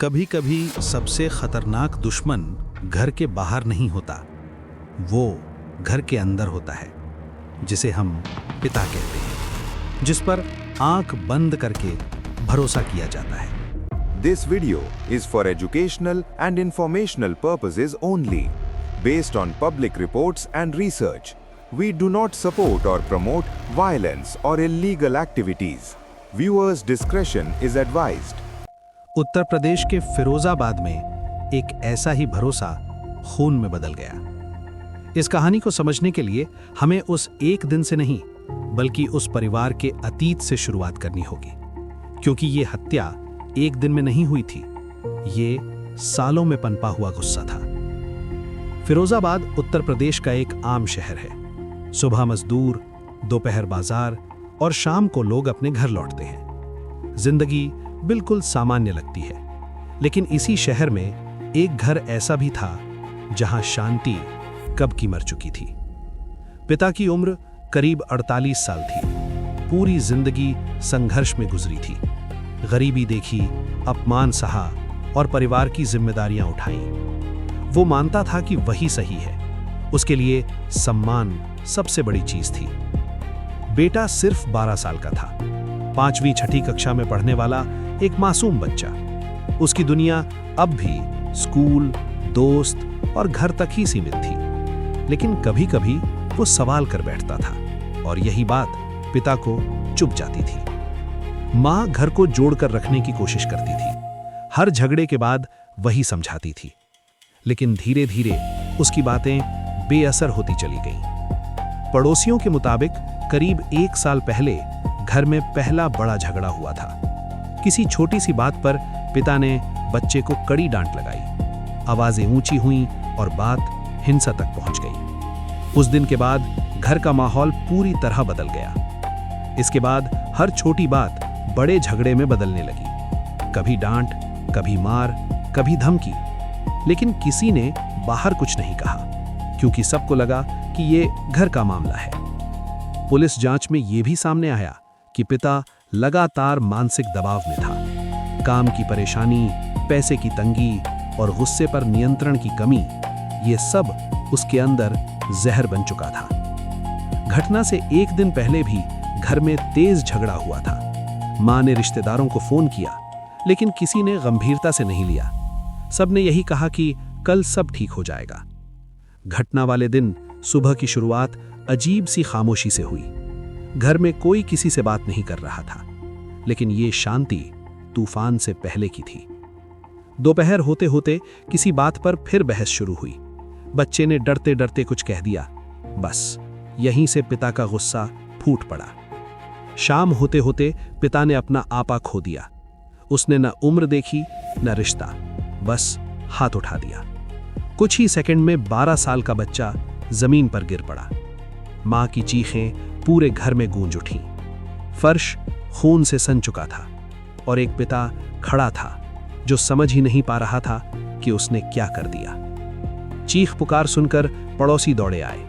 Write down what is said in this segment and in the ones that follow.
कभी कभी सबसे खतरनाक दुश्मन घर के बाहर नहीं होता, वो घर के अंदर होता है, जिसे हम पिता कहते हैं, जिस पर आंख बंद करके भरोसा किया जाता है। This video is for educational and informational purposes only, based on public reports and research. We do not support or promote violence or illegal activities. Viewers' discretion is advised. Uttar Pradesh के फिरोजाबाद में एक ऐसा ही भरोसा खून में बदल गया। इस कहानी को समझने के लिए हमें उस एक दिन से नहीं, बल्कि उस परिवार के अतीत से शुरुआत करनी होगी, क्योंकि ये हत्या एक दिन में नहीं हुई थी, ये सालों में पनपा हुआ गुस्सा था। फिरोजाबाद उत्तर प्रदेश का एक आम शहर है। सुबह मजदूर, दोपहर बाजार और शाम को लोग अपने घर लौटते हैं। जिंदगी बिल्कुल सामान्य लगती है, लेकिन इसी शहर में एक घर ऐसा भी था जहां शांति कब की मर चुकी थी। पिता की उम्र करीब 48 साल थी। पूरी जिंदगी संघर्ष में गुजरी थी। गरीबी देखी, अपमान सहा और परिवार की जिम्मेदारियां उठाईं। वो मानता था कि वही सही है। उसके लिए सम्मान सबसे बड़ी चीज थी। बेटा सिर्फ 12 साल का था, 5वीं छठी कक्षा में पढ़ने वाला एक मासूम बच्चा। उसकी दुनिया अब भी स्कूल, दोस्त और घर तक ही सीमित थी, लेकिन कभी-कभी वो सवाल कर बैठता था और यही बात पिता को चुभ जाती थी। माँ घर को जोड़कर रखने की कोशिश करती थी, हर झगड़े के बाद वही समझाती थी, लेकिन धीरे-धीरे उसकी बातें बेअसर होती चली गईं। पड़ोसियों के मुताबिक करीब 1 साल पहले घर में पहला बड़ा झगड़ा हुआ था। किसी छोटी सी बात पर पिता ने बच्चे को कड़ी डांट लगाई। आवाजें ऊंची हुईं और बात हिंसा तक पहुंच गई। उस दिन के बाद घर का माहौल पूरी तरह बदल गया। इसके बाद हर छोटी बात बड़े झगड़े में बदलने लगी। कभी डांट, कभी मार, कभी धमकी, लेकिन किसी ने बाहर कुछ नहीं कहा, क्योंकि सबको लगा कि ये घर का मामला है। पुलिस जांच में ये भी सामने आया कि पिता लगातार मानसिक दबाव में था। काम की परेशानी, पैसे की तंगी और गुस्से पर नियंत्रण की कमी, ये सब उसके अंदर जहर बन चुका था। घटना से एक दिन पहले भी घर में तेज झगड़ा हुआ था। मां ने रिश्तेदारों को फोन किया, लेकिन किसी ने गंभीरता से नहीं लिया। सबने यही कहा कि कल सब ठीक हो जाएगा। घटना वाले दिन सुबह की शुरुआत अजीब सी खामोशी से हुई। घर में कोई किसी से बात नहीं कर रहा था, लेकिन ये शांति तूफान से पहले की थी। दोपहर होते होते किसी बात पर फिर बहस शुरू हुई। बच्चे ने डरते डरते कुछ कह दिया। बस यहीं से पिता का गुस्सा फूट पड़ा। शाम होते होते पिता ने अपना आपा खो दिया। उसने न उम्र देखी न रिश्ता, बस हाथ उठा दिया। कुछ ही सेकंड में 12 साल का बच्चा जमीन पर गिर पड़ा। मां की चीखें पूरे घर में गूंज उठी। फर्श खून से सन चुका था और एक पिता खड़ा था जो समझ ही नहीं पा रहा था कि उसने क्या कर दिया। चीख पुकार सुनकर पड़ोसी दौड़े आए।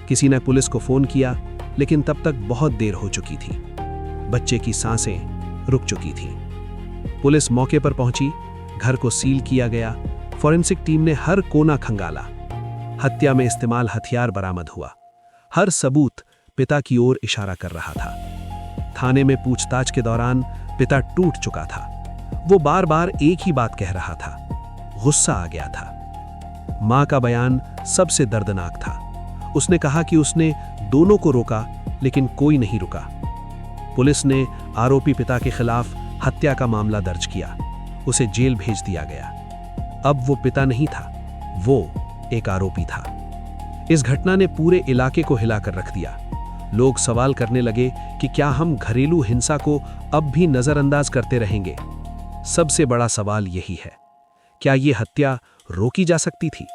किसी ने पुलिस को फोन किया, लेकिन तब तक बहुत देर हो चुकी थी। बच्चे की सांसें रुक चुकी थी। पुलिस मौके पर पहुंची, घर को सील किया गया। फॉरेंसिक टीम ने हर कोना खंगाला। हत्या में इस्तेमाल हथियार बरामद हुआ। हर सबूत पिता की ओर इशारा कर रहा था। थाने में पूछताछ के दौरान पिता टूट चुका था। वो बार बार एक ही बात कह रहा था। गुस्सा आ गया था। मां का बयान सबसे दर्दनाक था। उसने कहा कि उसने दोनों को रोका, लेकिन कोई नहीं रुका। पुलिस ने आरोपी पिता के खिलाफ हत्या का मामला दर्ज किया। उसे जेल भेज दिया गया। अब वो पिता नहीं था, वो एक आरोपी था। इस घटना ने पूरे इलाके को हिलाकर रख दिया। लोग सवाल करने लगे कि क्या हम घरेलू हिंसा को अब भी नजरअंदाज करते रहेंगे। सबसे बड़ा सवाल यही है, क्या ये हत्या रोकी जा सकती थी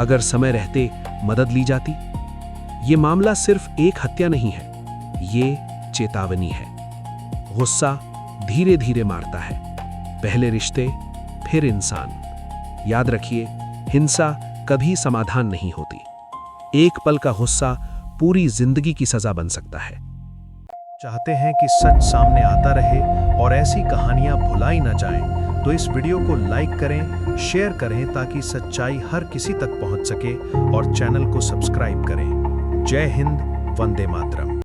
अगर समय रहते मदद ली जाती? ये मामला सिर्फ एक हत्या नहीं है, ये चेतावनी है। गुस्सा धीरे धीरे मारता है, पहले रिश्ते, फिर इंसान। याद रखिए, हिंसा कभी समाधान नहीं होती। एक पल का गुस्सा पूरी जिंदगी की सजा बन सकता है। चाहते हैं कि सच सामने आता रहे और ऐसी कहानियां भुलाई न जाएं, तो इस वीडियो को लाइक करें, शेयर करें ताकि सच्चाई हर किसी तक पहुंच सके और चैनल को सब्सक्राइब करें। जय हिंद, वंदे मातरम।